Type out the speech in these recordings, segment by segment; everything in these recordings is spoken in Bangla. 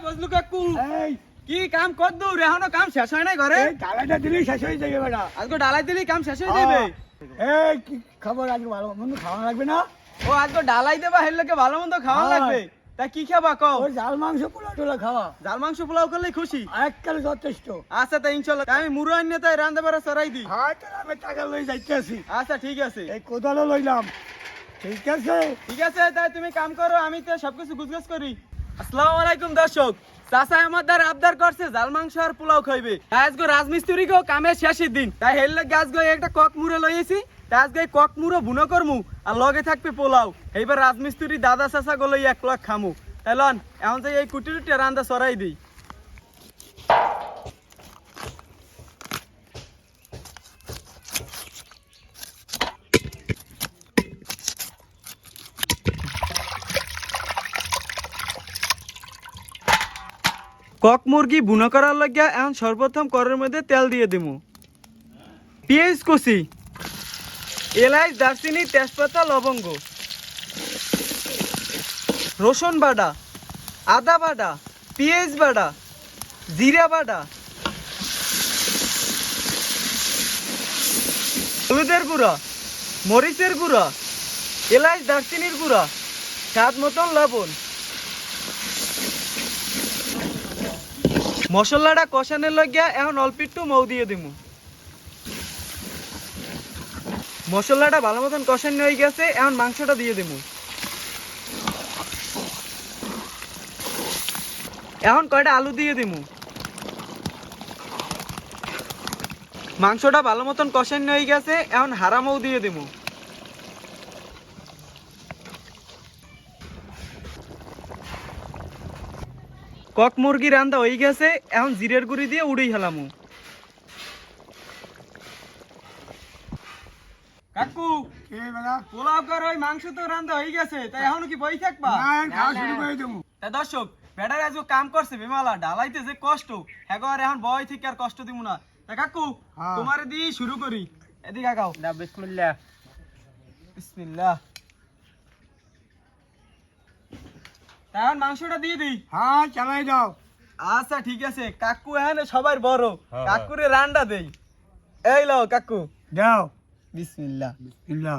বজলু কাকু এই কি কাম কর দূর এখনো কাম শেষ হয় নাই ঘরে? এই ডালাটা দিলেই শেষ হয়ে যাবে বেটা। আজকে ডালাই দিলি কাম শেষ হয়ে যাবে। এই কি খবর, আজকে ভালো মন্দ খাওয়া লাগবে না? ও আজকে ডালাই দেবা হেলকে ভালো মন্দ খাওয়া হ্যাঁ। লাগবে। তা কি খাবা কও? ওই জাল মাংস পোলা টোলা খাওয়া জাল মাংস পোলাও করলেই খুশি। এককালে যথেষ্ট। আচ্ছা তা ইনশাআল্লাহ আমি মুরু আনিয়ে তাই রান্দা বাড়া সরাই দিই। হয়তো আমি টাকা লই যাইতেছি। আচ্ছা ঠিক আছে এই কোদালও লইলাম। ঠিক আছে। ঠিক আছে তাই তুমি কাম করো আমি তো সবকিছু গুছগাছ করি। আসসালামু আলাইকুম দর্শক, চাচা আমাদের আবদার করছে জাল মাংস আর পোলাও খাইবে। তাই আজকে রাজমিস্ত্রি গো কামের শেষের দিন, তাই হেললে গাছ গো একটা কক মুড়ে লইয়েছি। তাই আজকে কক মুড়ো বুনো করমু আর লগে থাকবে পোলাও। এইবার রাজমিস্ত্রি দাদা চাচা গুলো এক লাখ খামু। তাই লন এখন যে এই কুটি টুটি রান্দা সরাই দিই। কক মুরগি বুনো করার লাগিয়া এখন সর্বপ্রথম করের মধ্যে তেল দিয়ে দিমু, পেঁয়াজ কুচি, এলাচ দারচিনি তেজপাতা লবঙ্গ, রসুন বাটা, আদা বাটা, পেঁয়াজ বাটা, জিরা বাটা, হলুদের গুঁড়া, মরিচের গুঁড়া, এলাচ দারচিনির গুঁড়া, স্বাদ মতন লবণ। মশলাটা কষানোর লাগিয়া এখন অল্প একটু মৌ দিয়ে দিমু। মশলাটা ভালো মতন কষানো হয়ে গেছে, এখন মাংসটা দিয়ে দিমু। এখন কয়টা আলু দিয়ে দিমু। মাংসটা ভালো মতন কষানো হয়ে গেছে, এখন হারা মৌ দিয়ে দিমু। কক মুরগি রান্দা হয়ে গেছে, এখন জিরের গুঁড়ি দিয়ে উড়েই হেলামু। কাকু কে বেটা? পোলাও কর, ওই মাংস তো রান্দা হয়ে গেছে, তাই এখন কি বই থাকবা? না, খাওয়া শুরু করে দেবো। তা দর্শক বেটার আজকে কাম করছে বেমালা ডালাইতে যে কষ্ট, এখন এখন বয় থেকে আর কষ্ট দিব না। তা কাকু হ্যাঁ। তোমার দিয়ে শুরু করি। এদিকে আগাও। না, বিসমিল্লাহ। বিসমিল্লাহ। তা এখন মাংসটা দিয়ে দিই। হ্যাঁ, চালাই দাও। আচ্ছা ঠিক আছে কাকু, এখানে সবার বড় কাকুরে রান্না দেই। এই লও কাকু। দাও। বিসমিল্লাহ। বিসমিল্লাহ।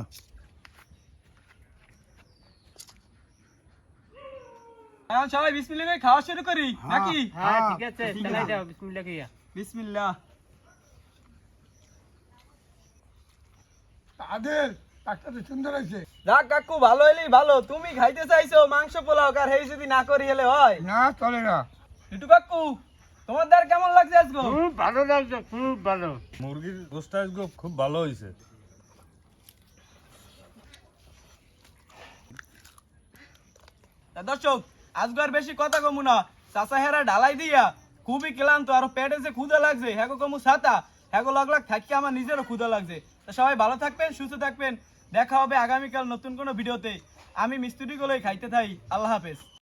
এখন সবাই বিসমিল্লাহ করে খাওয়া শুরু করি নাকি? হ্যাঁ, ঠিক আছে, ঠিক চালাই আছে। দাও বিসমিল্লাহ কইয়া। বিসমিল্লাহ। তাদের একটা তো সুন্দর হয়েছে। যাক কাকু ভালো হইলেই ভালো, তুমি খাইতে চাইছো মাংস পোলাও, আর হেই যদি না করি হলে হয়? না, চলে না। একটু কাকু তোমার দ্বার কেমন লাগছে আজকে? খুব ভালো লাগছে, খুব ভালো। মুরগির গোশটা আজকে খুব ভালো হয়েছে। তা দর্শক আজকে আর বেশি কথা কমু না, চাচা হেরা ঢালাই দিয়া খুবই ক্লান্ত, আর পেটে যে ক্ষুধা লাগছে হ্যাগো কমু ছাতা, হ্যাগো লাগ থাকি আমার নিজেরও ক্ষুধা লাগছে। তা সবাই ভালো থাকবেন, সুস্থ থাকবেন, দেখা হবে আগামীকাল নতুন কোনো ভিডিওতে। আমি মিস্ত্রি গুলোই খাইতে থাই। আল্লাহ হাফেজ।